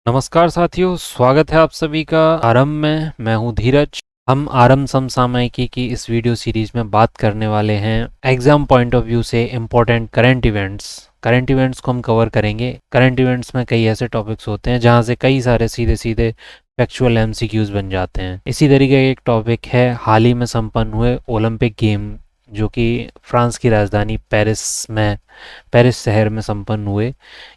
नमस्कार साथियों, स्वागत है आप सभी का आरंभ में। मैं हूं धीरज। हम आरंभ समसामयिकी की इस वीडियो सीरीज में बात करने वाले हैं एग्जाम पॉइंट ऑफ व्यू से इम्पोर्टेंट करंट इवेंट्स को हम कवर करेंगे। करंट इवेंट्स में कई ऐसे टॉपिक्स होते हैं जहां से कई सारे सीधे सीधे फैक्चुअल एमसीक्यूज बन जाते हैं। इसी तरीके का एक टॉपिक है हाल ही में संपन्न हुए ओलंपिक गेम, जो कि फ्रांस की राजधानी पेरिस शहर में संपन्न हुए।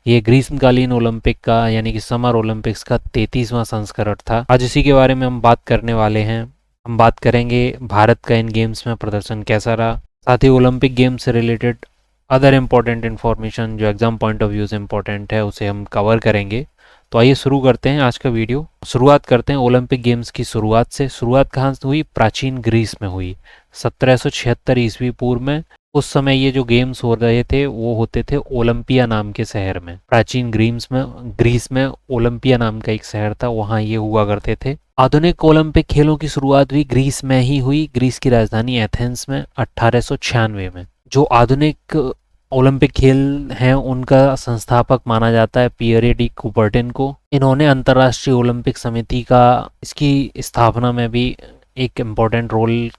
ये ग्रीष्मकालीन ओलंपिक का यानी कि समर ओलंपिक्स का 33वां संस्करण था। आज इसी के बारे में हम बात करने वाले हैं। हम बात करेंगे भारत का इन गेम्स में प्रदर्शन कैसा रहा, साथ ही ओलंपिक गेम्स से रिलेटेड अदर इम्पोर्टेंट इन्फॉर्मेशन जो एग्जाम पॉइंट ऑफ व्यू से इम्पोर्टेंट है उसे हम कवर करेंगे। तो आइए शुरू करते हैं आज का वीडियो। शुरुआत करते हैं ओलंपिक गेम्स की शुरुआत से। शुरुआत कहाँ से हुई? प्राचीन ग्रीस में हुई, 1776 ईस्वी पूर्व में। उस समय ये जो गेम्स हो रहे थे वो होते थे ओलंपिया नाम के शहर में। प्राचीन ग्रीस में ओलंपिया नाम का एक शहर था, वहाँ ये हुआ करते थे। आधुनिक ओलंपिक खेलों की शुरुआत भी ग्रीस में ही हुई, ग्रीस की राजधानी एथेंस में 1896 में। जो आधुनिक ओलंपिक खेल हैं उनका संस्थापक माना जाता है पियरे डी कुबर्टिन को। इन्होंने अंतर्राष्ट्रीय ओलंपिक समिति का इसकी स्थापना में भी एक इम्पोर्टेंट रोल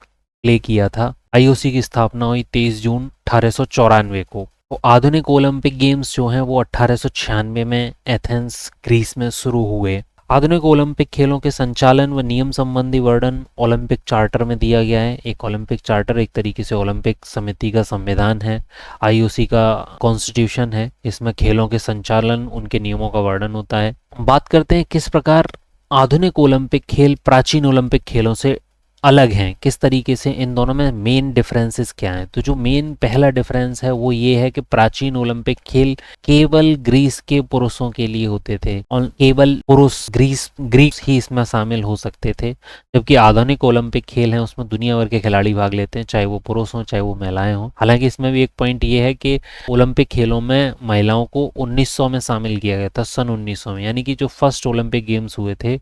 प्ले किया था। आईओसी की स्थापना हुई 23 जून 1894 को। तो आधुनिक ओलंपिक गेम्स जो हैं वो 1896 में एथेंस ग्रीस में शुरू हुए। आधुनिक ओलंपिक खेलों के संचालन व नियम संबंधी वर्णन ओलंपिक चार्टर में दिया गया है। एक ओलंपिक चार्टर एक तरीके से ओलंपिक समिति का संविधान है, आईओसी का कॉन्स्टिट्यूशन है। इसमें खेलों के संचालन, उनके नियमों का वर्णन होता है। बात करते हैं किस प्रकार आधुनिक ओलंपिक खेल प्राचीन ओलंपिक खेलों से अलग हैं, किस तरीके से इन दोनों में मेन डिफरेंसेस क्या हैं। तो जो मेन पहला डिफरेंस है वो ये है कि प्राचीन ओलंपिक खेल केवल ग्रीस के पुरुषों के लिए होते थे और केवल पुरुष ग्रीस ही इसमें शामिल हो सकते थे। जबकि आधुनिक ओलंपिक खेल हैं उसमें दुनिया भर के खिलाड़ी भाग लेते हैं, चाहे वो पुरुष हों चाहे वो महिलाएं हों। हालांकि इसमें भी एक पॉइंट ये है कि ओलंपिक खेलों में महिलाओं को 1900 में शामिल किया गया था, सन 1900 में। यानी कि जो फर्स्ट ओलंपिक गेम्स हुए थे,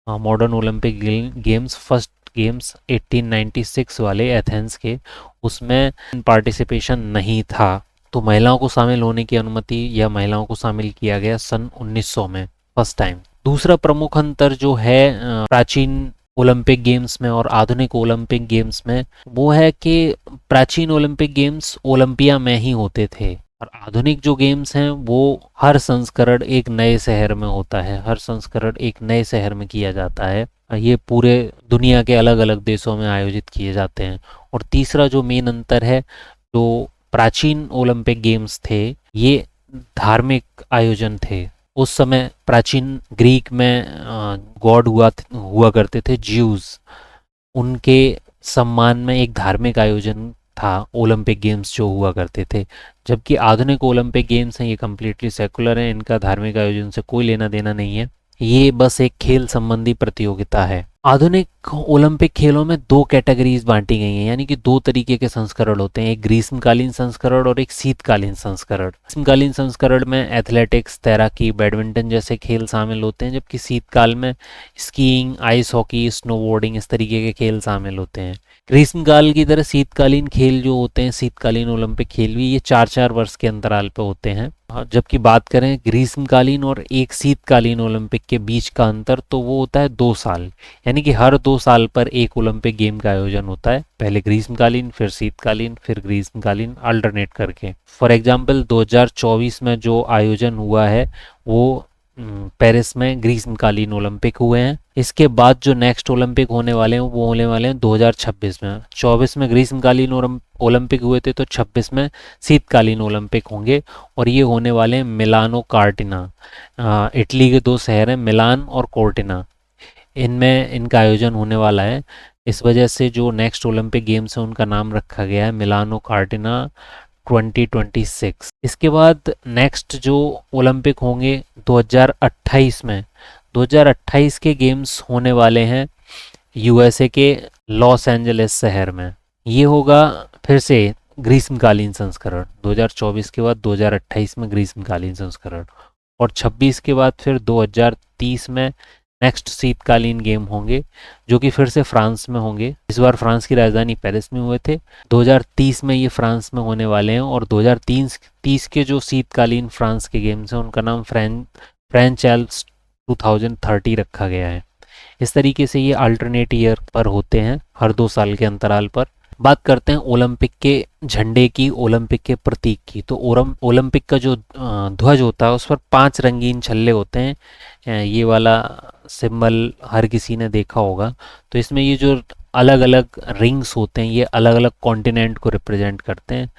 modern Olympic games, first games 1896 वाले एथेंस के, उसमें पार्टिसिपेशन नहीं था। तो महिलाओं को शामिल होने की अनुमति या महिलाओं को शामिल किया गया सन 1900 में फर्स्ट टाइम। दूसरा प्रमुख अंतर जो है प्राचीन ओलंपिक गेम्स में और आधुनिक ओलंपिक गेम्स में, वो है कि प्राचीन ओलंपिक गेम्स ओलंपिया में ही होते थे और आधुनिक जो गेम्स हैं वो हर संस्करण एक नए शहर में होता है, हर संस्करण एक नए शहर में किया जाता है। ये पूरे दुनिया के अलग अलग देशों में आयोजित किए जाते हैं। और तीसरा जो मेन अंतर है, जो प्राचीन ओलंपिक गेम्स थे ये धार्मिक आयोजन थे। उस समय प्राचीन ग्रीक में गॉड हुआ करते थे ज्यूज, उनके सम्मान में एक धार्मिक आयोजन था ओलंपिक गेम्स जो हुआ करते थे। जबकि आधुनिक ओलंपिक गेम्स हैं ये कम्प्लीटली सेकुलर हैं, इनका धार्मिक आयोजन से कोई लेना देना नहीं है, ये बस एक खेल संबंधी प्रतियोगिता है। आधुनिक ओलंपिक खेलों में दो कैटेगरीज बांटी गई हैं, यानी कि दो तरीके के संस्करण होते हैं, एक ग्रीष्मकालीन संस्करण और एक शीतकालीन संस्करण। ग्रीष्मकालीन संस्करण में एथलेटिक्स, तैराकी, बैडमिंटन जैसे खेल शामिल होते हैं, जबकि शीतकाल में स्कीइंग, आइस हॉकी, स्नोबोर्डिंग इस तरीके के खेल शामिल होते हैं। ग्रीष्मकाल की तरह शीतकालीन खेल जो होते हैं, शीतकालीन ओलंपिक खेल भी, ये 4-4 वर्ष के अंतराल पे होते हैं। जबकि बात करें ग्रीष्मकालीन और एक शीतकालीन ओलंपिक के बीच का अंतर, तो वो होता है 2 साल। यानी कि हर 2 साल पर एक ओलंपिक गेम का आयोजन होता है, पहले ग्रीष्मकालीन, फिर शीतकालीन, फिर ग्रीष्मकालीन, अल्टरनेट करके। फॉर एग्जाम्पल 2024 में जो आयोजन हुआ है वो पेरिस में ग्रीष्मकालीन ओलंपिक हुए हैं। इसके बाद जो नेक्स्ट ओलंपिक होने वाले हैं वो होने वाले हैं 2026 में। 24 में ग्रीष्मकालीन ओलंपिक हुए थे, तो 26 में शीतकालीन ओलंपिक होंगे और ये होने वाले हैं मिलानो कार्टिना। इटली के 2 शहर हैं मिलान और कोर्टिना, इनमें इनका आयोजन होने वाला है। इस वजह से जो नेक्स्ट ओलंपिक गेम्स है उनका नाम रखा गया है मिलानो कार्टिना 2026। इसके बाद नेक्स्ट जो ओलंपिक होंगे 2028 में, 2028 के गेम्स होने वाले हैं यूएसए के लॉस एंजलिस शहर में। ये होगा फिर से ग्रीष्मकालीन संस्करण, 2024 के बाद 2028 में ग्रीष्मकालीन संस्करण, और 26 के बाद फिर 2030 में नेक्स्ट शीतकालीन गेम होंगे जो कि फिर से फ्रांस में होंगे। इस बार फ्रांस की राजधानी पेरिस में हुए थे, 2030 में ये फ्रांस में होने वाले हैं। और 2030 के जो शीतकालीन फ्रांस के गेम्स हैं उनका नाम फ्रेंच एल्प्स 2030 रखा गया है। इस तरीके से ये अल्टरनेट ईयर पर होते हैं, हर 2 साल के अंतराल पर। बात करते हैं ओलंपिक के झंडे की, ओलंपिक के प्रतीक की। तो ओलंपिक का जो ध्वज होता है उस पर 5 रंगीन छल्ले होते हैं। ये वाला सिंबल हर किसी ने देखा होगा। तो इसमें ये जो अलग अलग रिंग्स होते हैं ये अलग अलग कॉन्टिनेंट को रिप्रेजेंट करते हैं।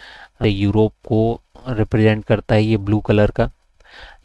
यूरोप को रिप्रेजेंट करता है ये ब्लू कलर का,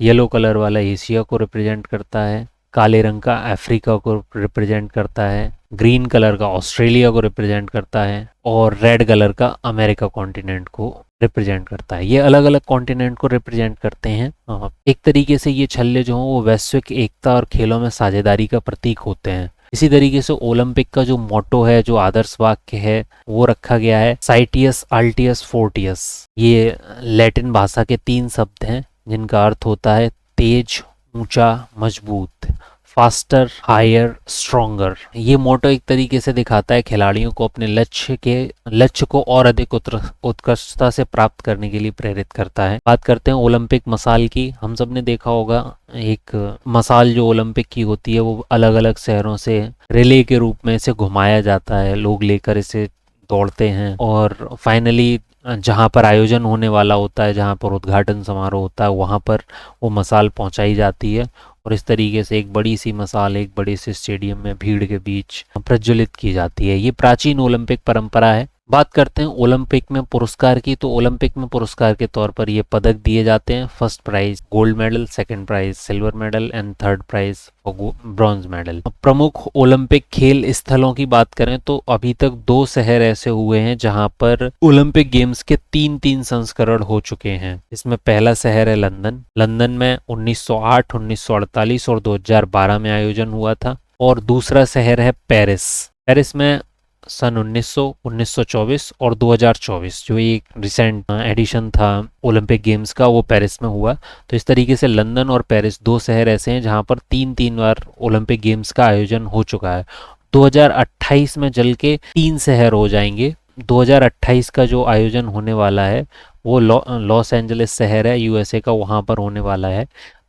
येलो कलर वाला एशिया को रिप्रेजेंट करता है, काले रंग का अफ्रीका को रिप्रेजेंट करता है, ग्रीन कलर का ऑस्ट्रेलिया को रिप्रेजेंट करता है और रेड कलर का अमेरिका कॉन्टिनेंट को रिप्रेजेंट करता है। ये अलग अलग कॉन्टिनेंट को रिप्रेजेंट करते हैं। एक तरीके से ये छल्ले जो हों वो वैश्विक एकता और खेलों में साझेदारी का प्रतीक होते हैं। इसी तरीके से ओलंपिक का जो मोटो है, जो आदर्श वाक्य है, वो रखा गया है साइटियस अल्टियस फोर्टियस। ये लैटिन भाषा के 3 शब्द हैं जिनका अर्थ होता है तेज, ऊंचा, मजबूत, फास्टर, हायर, स्ट्रोंगर। ये मोटो एक तरीके से दिखाता है खिलाड़ियों को अपने लक्ष्य को और अधिक उत्कृष्टता से प्राप्त करने के लिए प्रेरित करता है। बात करते हैं ओलंपिक मसाल की। हम सब ने देखा होगा एक मसाल जो ओलंपिक की होती है वो अलग अलग शहरों से रिले के रूप में इसे घुमाया जाता है, लोग लेकर इसे दौड़ते हैं और फाइनली जहाँ पर आयोजन होने वाला होता है, जहाँ पर उद्घाटन समारोह होता है, वहाँ पर वो मसाल पहुँचाई जाती है और इस तरीके से एक बड़ी सी मसाल एक बड़े से स्टेडियम में भीड़ के बीच प्रज्वलित की जाती है। ये प्राचीन ओलंपिक परंपरा है। बात करते हैं ओलंपिक में पुरस्कार की। तो ओलंपिक में पुरस्कार के तौर पर ये पदक दिए जाते हैं। First prize gold medal, second prize silver medal and third prize bronze medal. प्रमुख ओलंपिक खेल स्थलों की बात करें तो अभी तक 2 शहर ऐसे हुए हैं जहां पर ओलंपिक गेम्स के 3 संस्करण हो चुके हैं। इसमें पहला शहर है लंदन। लंदन में 1908, 1948 और 2012 में आयोजन हुआ था। और दूसरा शहर है पेरिस। पेरिस में सन 1900, 1924 और 2024 जो एक रिसेंट एडिशन था ओलंपिक गेम्स का वो पेरिस में हुआ। तो इस तरीके से लंदन और पेरिस 2 शहर ऐसे हैं जहां पर 3 बार ओलंपिक गेम्स का आयोजन हो चुका है। 2028 में जल के 3 शहर हो जाएंगे। 2028 का जो आयोजन होने वाला है वो लॉस एंजलिस शहर है यूएसए का, वहाँ पर होने वाला है।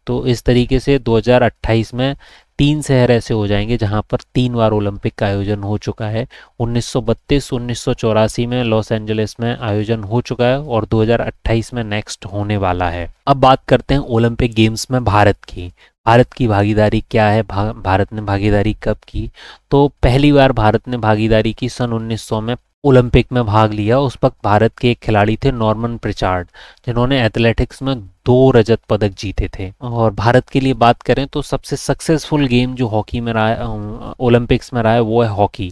तो इस तरीके से 2028 में 3 शहर ऐसे हो जाएंगे जहां पर 3 बार ओलंपिक का आयोजन हो चुका है। 1932, 1984 में लॉस एंजलिस में आयोजन हो चुका है और 2028 में नेक्स्ट होने वाला है। अब बात करते हैं ओलंपिक गेम्स में भारत की। भारत की भागीदारी क्या है, भारत ने भागीदारी कब की? तो पहली बार भारत ने भागीदारी की सन 1900 में ओलंपिक में भाग लिया। उस वक्त भारत के एक खिलाड़ी थे नॉर्मन प्रिचार्ड, जिन्होंने एथलेटिक्स में 2 रजत पदक जीते थे। और भारत के लिए बात करें तो सबसे सक्सेसफुल गेम जो हॉकी में रहा है, ओलंपिक्स में रहा है, वो है हॉकी।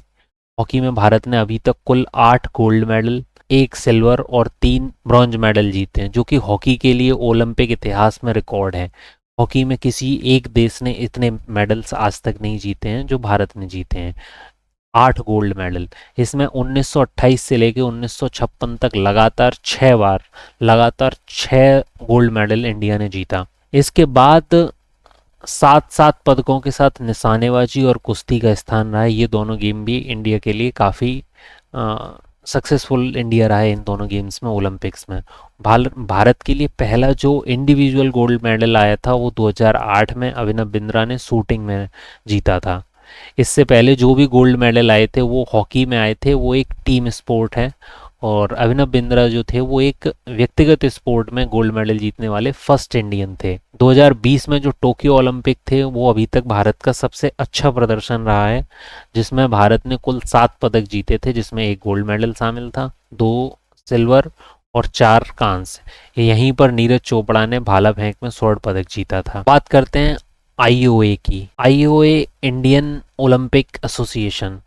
हॉकी में भारत ने अभी तक कुल 8 गोल्ड मेडल, 1 सिल्वर और 3 ब्रॉन्ज मेडल जीते हैं, जो कि हॉकी के लिए ओलंपिक इतिहास में रिकॉर्ड है। हॉकी में किसी एक देश ने इतने मेडल्स आज तक नहीं जीते हैं जो भारत ने जीते हैं, 8 गोल्ड मेडल। इसमें 1928 से लेके 1956 तक लगातार 6 गोल्ड मेडल इंडिया ने जीता। इसके बाद 7 पदकों के साथ निशानेबाजी और कुश्ती का स्थान रहा है। ये दोनों गेम भी इंडिया के लिए काफ़ी सक्सेसफुल इंडिया रहा है इन दोनों गेम्स में, ओलंपिक्स में। भारत के लिए पहला जो इंडिविजुअल गोल्ड मेडल आया था वो 2008 में अभिनव बिंद्रा ने शूटिंग में जीता था। इससे पहले जो भी गोल्ड मेडल आए थे वो हॉकी में आए थे, वो एक टीम स्पोर्ट है। और अभिनव बिंद्रा जो थे वो एक व्यक्तिगत स्पोर्ट में गोल्ड मेडल जीतने वाले फर्स्ट इंडियन थे। 2020 में जो टोक्यो ओलंपिक थे वो अभी तक भारत का सबसे अच्छा प्रदर्शन रहा है, जिसमें भारत ने कुल 7 पदक जीते थे, जिसमें 1 गोल्ड मेडल शामिल था, 2 सिल्वर और 4 कांस्य। यहीं पर नीरज चोपड़ा ने भाला फेंक में स्वर्ण पदक जीता था। बात करते हैं आईओए की। आईओए इंडियन ओलंपिक एसोसिएशन,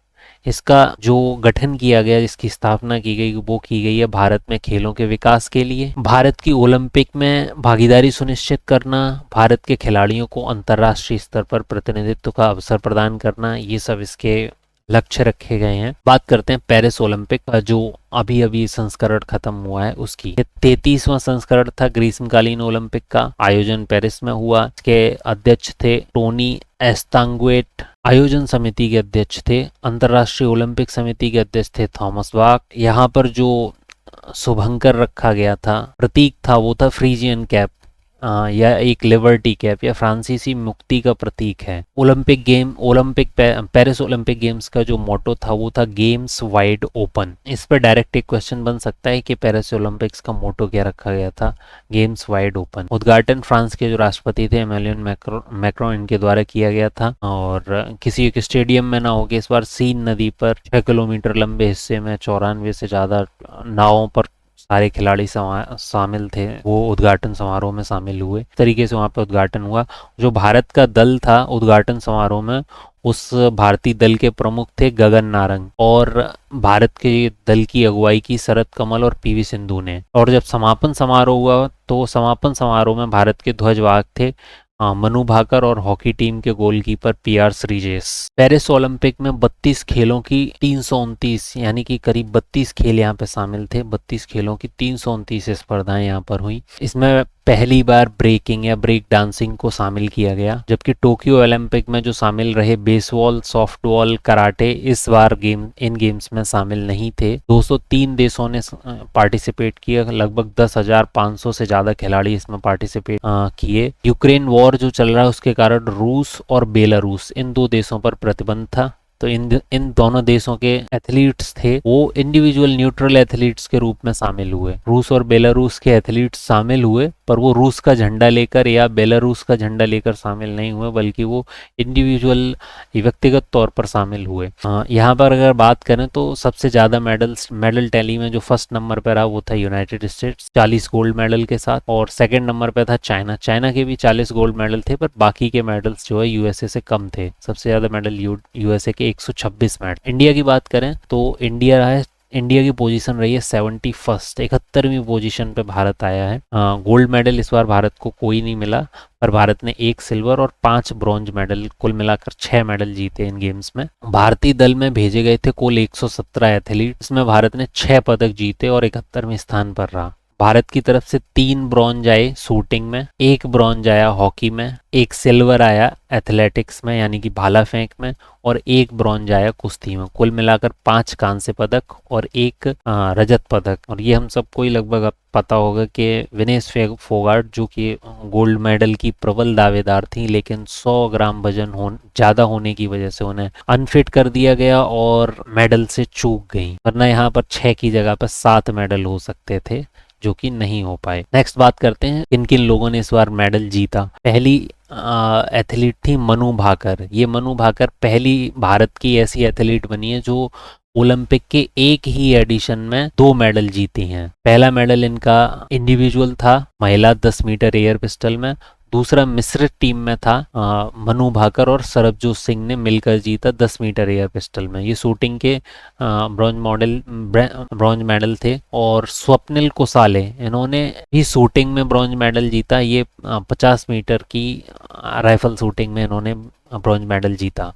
इसका जो गठन किया गया, जिसकी स्थापना की गई, वो की गई है भारत में खेलों के विकास के लिए। भारत की ओलंपिक में भागीदारी सुनिश्चित करना, भारत के खिलाड़ियों को अंतर्राष्ट्रीय स्तर पर प्रतिनिधित्व का अवसर प्रदान करना, ये सब इसके लक्ष्य रखे गए हैं। बात करते हैं पेरिस ओलंपिक का, जो अभी अभी संस्करण खत्म हुआ है उसकी। 33वां संस्करण था ग्रीष्मकालीन ओलंपिक का, आयोजन पेरिस में हुआ। इसके अध्यक्ष थे टोनी एस्तांगुएट, आयोजन समिति के अध्यक्ष थे। अंतर्राष्ट्रीय ओलंपिक समिति के अध्यक्ष थे थॉमस बाक। यहाँ पर जो शुभंकर रखा गया था, प्रतीक था, वो था फ्रीजियन कैप, या एक लिबर्टी कैप या फ्रांसीसी मुक्ति का प्रतीक है। पेरिस ओलंपिक गेम्स का जो मोटो था वो था गेम्स वाइड ओपन। इस पर डायरेक्ट एक क्वेश्चन बन सकता है कि पेरिस ओलंपिक्स का मोटो क्या रखा गया था, गेम्स वाइड ओपन। उद्घाटन फ्रांस के जो राष्ट्रपति थे एमेनुएल मैक्रोन इनके द्वारा किया गया था, और किसी एक स्टेडियम में ना होकर इस बार सीन नदी पर 6 किलोमीटर लंबे हिस्से में 94 से ज़्यादा नावों पर सारे खिलाड़ी शामिल थे, वो उद्घाटन समारोह में शामिल हुए। इस तरीके से वहाँ पे उद्घाटन हुआ। जो भारत का दल था उद्घाटन समारोह में, उस भारतीय दल के प्रमुख थे गगन नारंग, और भारत के दल की अगुवाई की शरद कमल और पीवी सिंधु ने। और जब समापन समारोह हुआ तो समापन समारोह में भारत के ध्वजवाहक थे मनु भाकर और हॉकी टीम के goalkeeper PR Sreejesh. Paris Olympic में 32 खेलों की 329 यानी कि करीब 32 खेल यहाँ पे शामिल थे। 32 खेलों की 329 स्पर्धाएं यहाँ पर हुई। इसमें पहली बार ब्रेकिंग या ब्रेक डांसिंग को शामिल किया गया, जबकि टोक्यो ओलंपिक में जो शामिल रहे बेसबॉल, सॉफ्टबॉल, कराटे इस बार इन गेम्स में शामिल नहीं थे। 203 देशों ने पार्टिसिपेट किया। लगभग 10,500 से ज़्यादा खिलाड़ी इसमें पार्टिसिपेट किए। यूक्रेन वॉर जो चल रहा है उसके कारण रूस और बेलारूस इन दो देशों पर प्रतिबंध था। तो इन दोनों देशों के एथलीट्स थे वो इंडिविजुअल न्यूट्रल एथलीट्स के रूप में शामिल हुए। रूस और बेलारूस के एथलीट्स शामिल हुए, पर वो रूस का झंडा लेकर या बेलारूस का झंडा लेकर शामिल नहीं हुए, बल्कि वो इंडिविजुअल व्यक्तिगत तौर पर शामिल हुए। यहाँ पर अगर बात करें तो सबसे ज़्यादा मेडल टैली में जो फर्स्ट नंबर पर रहा वो था यूनाइटेड स्टेट्स 40 गोल्ड मेडल के साथ, और सेकेंड नंबर पर था चाइना के भी 40 गोल्ड मेडल थे, पर बाकी के मेडल्स जो है यूएसए से कम थे। सबसे ज़्यादा मेडल यूएसए के 126 मेडल। इंडिया की बात करें तो इंडिया की पोजीशन रही है 71st, 71वीं पोजीशन पे भारत आया है। गोल्ड मेडल इस बार भारत को कोई नहीं मिला, पर भारत ने 1 सिल्वर और 5 ब्रॉन्ज मेडल, कुल मिलाकर 6 मेडल जीते इन गेम्स में। भारतीय दल में भेजे गए थे कुल 117 एथलीट, इसमें भारत ने 6 पदक जीते और 71वें स्थान पर रहा। भारत की तरफ से 3 ब्रॉन्ज आए शूटिंग में, 1 ब्रॉन्ज आया हॉकी में, 1 सिल्वर आया एथलेटिक्स में यानी कि भाला फेंक में, और 1 ब्रॉन्ज आया कुश्ती में। कुल मिलाकर 5 कांस्य पदक और 1 रजत पदक। और ये हम सबको ही लगभग अब पता होगा कि विनेश फोगाट जो कि गोल्ड मेडल की प्रबल दावेदार थी, लेकिन 100 ग्राम वजन ज़्यादा होने की वजह से उन्हें अनफिट कर दिया गया और मेडल से चूक गई, वरना यहाँ पर 6 की जगह पर 7 मेडल हो सकते थे, जो कि नहीं हो पाए। नेक्स्ट बात करते हैं किन किन लोगों ने इस बार मेडल जीता। पहली एथलीट थी मनु भाकर। ये मनु भाकर पहली भारत की ऐसी एथलीट बनी है जो ओलंपिक के एक ही एडिशन में 2 मेडल जीती हैं। पहला मेडल इनका इंडिविजुअल था महिला 10 मीटर एयर पिस्टल में, दूसरा मिश्रित टीम में था। मनु भाकर और सरबजोत सिंह ने मिलकर जीता 10 मीटर एयर पिस्टल में। ये शूटिंग के ब्रॉन्ज मेडल थे। और स्वप्निल कुसाले, इन्होंने भी शूटिंग में ब्रॉन्ज मेडल जीता। ये 50 मीटर की राइफल शूटिंग में इन्होंने ब्रॉन्ज मेडल जीता।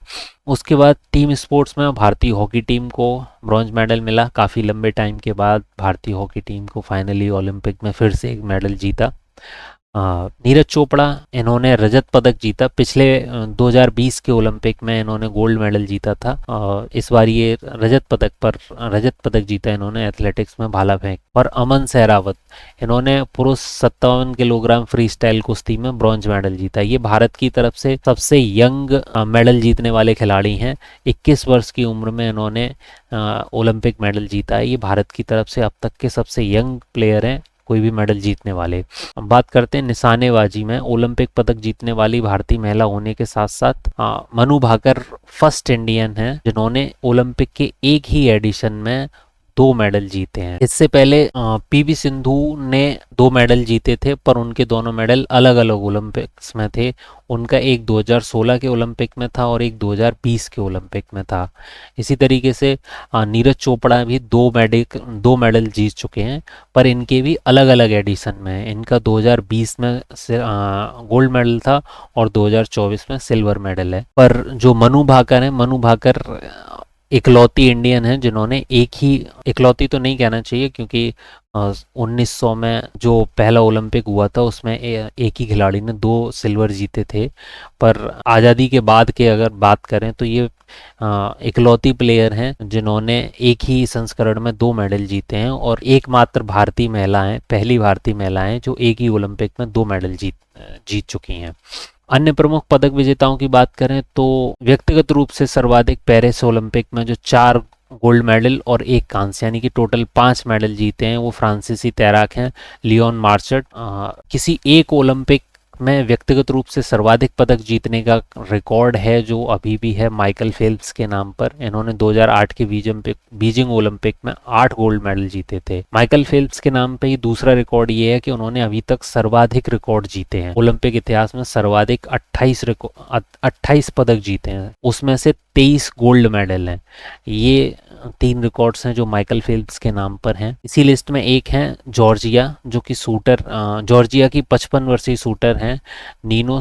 उसके बाद टीम स्पोर्ट्स में भारतीय हॉकी टीम को ब्रॉन्ज मेडल मिला। काफ़ी लंबे टाइम के बाद भारतीय हॉकी टीम को फाइनली ओलंपिक में फिर से एक मेडल जीता। नीरज चोपड़ा, इन्होंने रजत पदक जीता। पिछले 2020 के ओलंपिक में इन्होंने गोल्ड मेडल जीता था। इस बार ये रजत पदक जीता इन्होंने एथलेटिक्स में भाला फेंक। और अमन सहरावत, इन्होंने पुरुष 57 किलोग्राम फ्री स्टाइल कुश्ती में ब्रॉन्ज मेडल जीता। ये भारत की तरफ से सबसे यंग मेडल जीतने वाले खिलाड़ी हैं। 21 वर्ष की उम्र में इन्होंने ओलंपिक मेडल जीता है। ये भारत की तरफ से अब तक के सबसे यंग प्लेयर हैं कोई भी मेडल जीतने वाले। अब बात करते हैं निशानेबाजी में। ओलंपिक पदक जीतने वाली भारतीय महिला होने के साथ साथ मनु भाकर फर्स्ट इंडियन है जिन्होंने ओलंपिक के एक ही एडिशन में 2 मेडल जीते हैं। इससे पहले पीवी सिंधु ने 2 मेडल जीते थे, पर उनके दोनों मेडल अलग अलग ओलंपिक्स में थे। उनका एक 2016 के ओलंपिक में था और एक 2020 के ओलंपिक में था। इसी तरीके से नीरज चोपड़ा भी 2 मेडल जीत चुके हैं, पर इनके भी अलग अलग एडिशन में। इनका 2020 में गोल्ड मेडल था और 2024 में सिल्वर मेडल है। पर जो मनु भाकर है, मनु भाकर इकलौती इंडियन हैं जिन्होंने एक ही, इकलौती तो नहीं कहना चाहिए क्योंकि 1900 में जो पहला ओलंपिक हुआ था उसमें एक ही खिलाड़ी ने 2 सिल्वर जीते थे। पर आज़ादी के बाद के अगर बात करें तो ये इकलौती प्लेयर हैं जिन्होंने एक ही संस्करण में 2 मेडल जीते हैं, और एकमात्र भारतीय महिला हैं, पहली भारतीय महिला हैं जो एक ही ओलंपिक में 2 मेडल जीत चुकी हैं। अन्य प्रमुख पदक विजेताओं की बात करें तो व्यक्तिगत रूप से सर्वाधिक पेरिस ओलंपिक में जो 4 गोल्ड मेडल और 1 कांस्य यानी कि टोटल 5 मेडल जीते हैं वो फ्रांसीसी तैराक हैं लियोन मार्शट। किसी एक ओलंपिक में व्यक्तिगत रूप से सर्वाधिक पदक जीतने का रिकॉर्ड है जो अभी भी है माइकल फेल्प्स के नाम पर। इन्होंने 2008 के बीजिंग ओलंपिक में 8 गोल्ड मेडल जीते थे। माइकल फेल्प्स के नाम पे ही दूसरा रिकॉर्ड ये है कि उन्होंने अभी तक सर्वाधिक रिकॉर्ड जीते हैं। ओलंपिक इतिहास में सर्वाधिक 28 पदक जीते हैं, उसमें से 23 गोल्ड मेडल हैं। ये 3 रिकॉर्ड्स हैं जो माइकल फेल्प्स के नाम पर हैं। इसी लिस्ट में एक हैं जॉर्जिया, जो कि जॉर्जिया की 55 वर्षीय शूटर हैं नीनो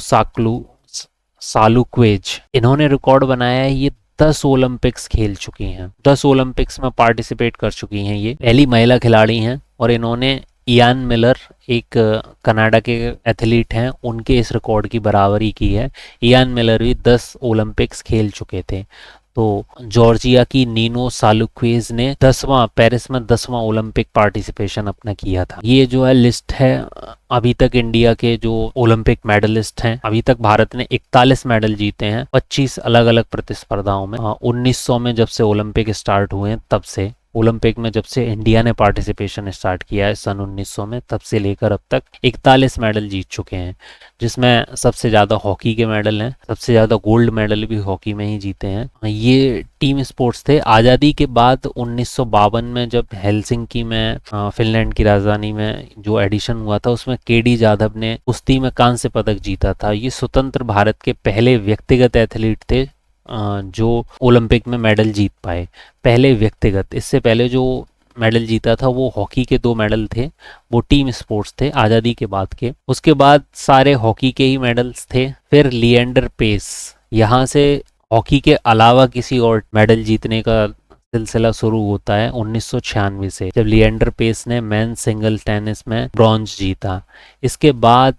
सालुक्वेज। इन्होंने रिकॉर्ड बनाया है, ये 10 ओलंपिक्स खेल चुकी हैं, 10 ओलंपिक्स में पार्टिसिपेट कर चुकी हैं। ये पहली महिला खिलाड़ी हैं और इन्होंने इयान मिलर, एक कनाडा के एथलीट हैं, उनके इस रिकॉर्ड की बराबरी की है। इयान मिलर भी 10 ओलंपिक्स खेल चुके थे। तो जॉर्जिया की नीनो सालुक्वेज ने पेरिस में 10वां ओलंपिक पार्टिसिपेशन अपना किया था। ये जो है लिस्ट है अभी तक इंडिया के जो ओलंपिक मेडलिस्ट हैं। अभी तक भारत ने 41 मेडल जीते हैं 25 अलग अलग प्रतिस्पर्धाओं में। 1900 में जब से ओलंपिक स्टार्ट हुए हैं, तब से ओलंपिक में जब से इंडिया ने पार्टिसिपेशन स्टार्ट किया है सन 1900 में, तब से लेकर अब तक 41 मेडल जीत चुके हैं, जिसमें सबसे ज़्यादा हॉकी के मेडल हैं। सबसे ज़्यादा गोल्ड मेडल भी हॉकी में ही जीते हैं। ये टीम स्पोर्ट्स थे। आज़ादी के बाद 1952 में जब हेलसिंकी में, फिनलैंड की राजधानी में जो एडिशन हुआ था, उसमें केडी जाधव ने कुश्ती में कांस्य पदक जीता था। ये स्वतंत्र भारत के पहले व्यक्तिगत एथलीट थे जो ओलंपिक में मेडल जीत पाए, पहले व्यक्तिगत। इससे पहले जो मेडल जीता था वो हॉकी के 2 मेडल थे, वो टीम स्पोर्ट्स थे आज़ादी के बाद के। उसके बाद सारे हॉकी के ही मेडल्स थे। फिर लिएंडर पेस, यहाँ से हॉकी के अलावा किसी और मेडल जीतने का सिलसिला शुरू होता है 1996 से, जब लिएंडर पेस ने मेंस सिंगल टेनिस में ब्रॉन्ज जीता। इसके बाद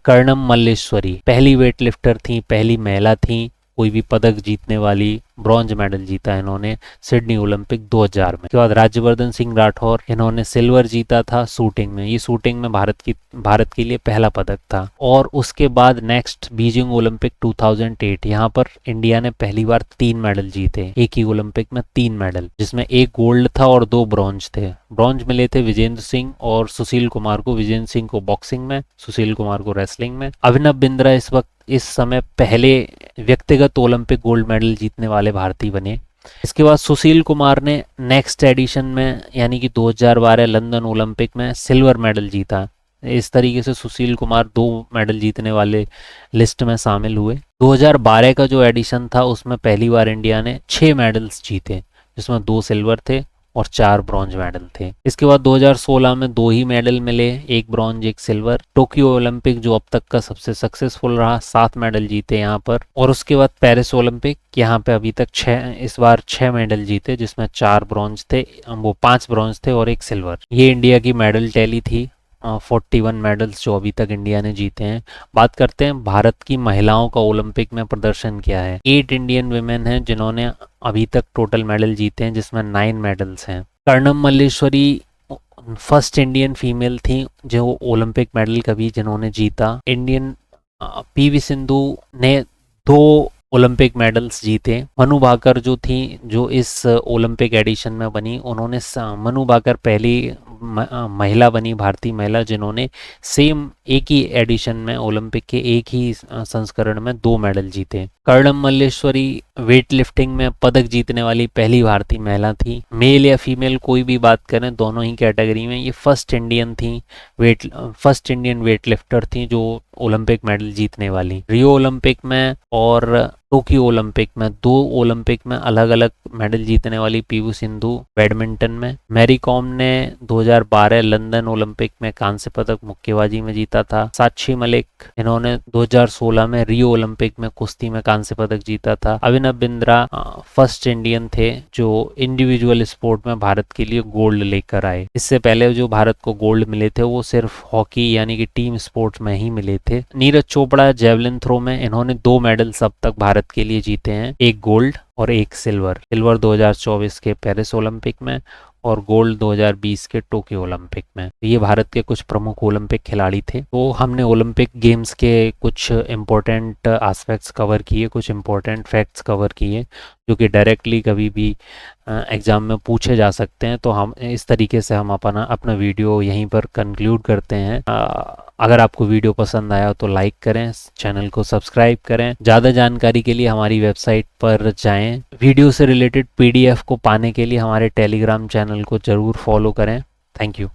कर्णम मल्लेश्वरी पहली वेटलिफ्टर थी, पहली महिला थी कोई भी पदक जीतने वाली, ब्रॉन्ज मेडल जीता इन्होंने सिडनी ओलंपिक 2000 में। उसके बाद राज्यवर्धन सिंह राठौर, इन्होंने सिल्वर जीता था शूटिंग में। ये शूटिंग में भारत के लिए पहला पदक था। और उसके बाद नेक्स्ट बीजिंग ओलंपिक 2008, यहाँ पर इंडिया ने पहली बार 3 मेडल जीते, एक ही ओलंपिक में 3 मेडल, जिसमें 1 गोल्ड था और 2 ब्रॉन्ज थे। ब्रॉन्ज मिले थे विजेंद्र सिंह और सुशील कुमार को, विजेंद्र सिंह को बॉक्सिंग में, सुशील कुमार को रेसलिंग में। अभिनव बिंद्रा इस समय पहले व्यक्तिगत ओलंपिक गोल्ड मेडल जीतने वाले भारतीय बने। इसके बाद सुशील कुमार ने नेक्स्ट एडिशन में यानी कि 2012 लंदन ओलंपिक में सिल्वर मेडल जीता। इस तरीके से सुशील कुमार 2 मेडल जीतने वाले लिस्ट में शामिल हुए। 2012 का जो एडिशन था उसमें पहली बार इंडिया ने 6 मेडल्स जीते, जिसमें 2 सिल्वर थे और 4 ब्रॉन्ज मेडल थे। इसके बाद 2016 में 2 ही मेडल मिले, 1 ब्रॉन्ज 1 सिल्वर। टोक्यो ओलंपिक जो अब तक का सबसे सक्सेसफुल रहा, 7 मेडल जीते यहाँ पर। और उसके बाद पेरिस ओलंपिक, यहाँ पे अभी तक इस बार 6 मेडल जीते, जिसमें 4 ब्रॉन्ज थे, वो 5 ब्रॉन्ज थे और 1 सिल्वर। ये इंडिया की मेडल टैली थी, 41 मेडल्स जो अभी तक इंडिया ने जीते हैं। बात करते हैं भारत की महिलाओं का ओलंपिक में प्रदर्शन क्या है। 8 इंडियन वुमेन हैं जिन्होंने अभी तक टोटल मेडल जीते हैं, जिसमें 9 मेडल्स हैं। Karnam Malleswari first Indian female थी जो ओलंपिक मेडल कभी जिन्होंने जीता। इंडियन पीवी सिंधु ने 2 ओलंपिक मेडल्स जीते। मनु भाकर जो थी, जो इस ओलंपिक एडिशन में बनी, उन्होंने मनु भाकर पहली महिला बनी, भारतीय महिला, जिन्होंने सेम एक ही एडिशन में ओलंपिक के एक ही संस्करण में 2 मेडल जीते। कर्णम मल्लेश्वरी वेट लिफ्टिंग में पदक जीतने वाली पहली भारतीय महिला थी। मेल या फीमेल कोई भी बात करें, दोनों ही कैटेगरी में ये फर्स्ट इंडियन वेट लिफ्टर थी जो ओलंपिक मेडल जीतने वाली। रियो ओलंपिक में और टोक्यो ओलंपिक में 2 ओलंपिक में अलग अलग मेडल जीतने वाली पीवी सिंधु बैडमिंटन में। मैरी कॉम ने 2012 लंदन ओलंपिक में कांस्य पदक मुक्केबाजी में जीता था। साक्षी मलिक, इन्होंने 2016 में रियो ओलंपिक में कुश्ती में कांस्य पदक जीता था। अभिनव बिंद्रा फर्स्ट इंडियन थे जो इंडिविजुअल स्पोर्ट में भारत के लिए गोल्ड लेकर आए। इससे पहले जो भारत को गोल्ड मिले थे वो सिर्फ हॉकी यानी कि टीम स्पोर्ट्स में ही मिले थे। नीरज चोपड़ा जेवलिन थ्रो में, इन्होंने 2 मेडल्स अब तक भारत के लिए जीते हैं, एक गोल्ड और एक सिल्वर। सिल्वर 2024 के पेरिस ओलंपिक में और गोल्ड 2020 के टोक्यो ओलंपिक में। ये भारत के कुछ प्रमुख ओलंपिक खिलाड़ी थे। तो हमने ओलंपिक गेम्स के कुछ इम्पोर्टेंट एस्पेक्ट्स कवर किए, कुछ इम्पोर्टेंट फैक्ट्स कवर किए जो कि डायरेक्टली कभी भी एग्ज़ाम में पूछे जा सकते हैं। तो हम इस तरीके से हम अपना वीडियो यहीं पर कंक्लूड करते हैं। अगर आपको वीडियो पसंद आया तो लाइक करें, चैनल को सब्सक्राइब करें। ज़्यादा जानकारी के लिए हमारी वेबसाइट पर जाएं। वीडियो से रिलेटेड PDF को पाने के लिए हमारे टेलीग्राम चैनल को ज़रूर फॉलो करें। Thank you.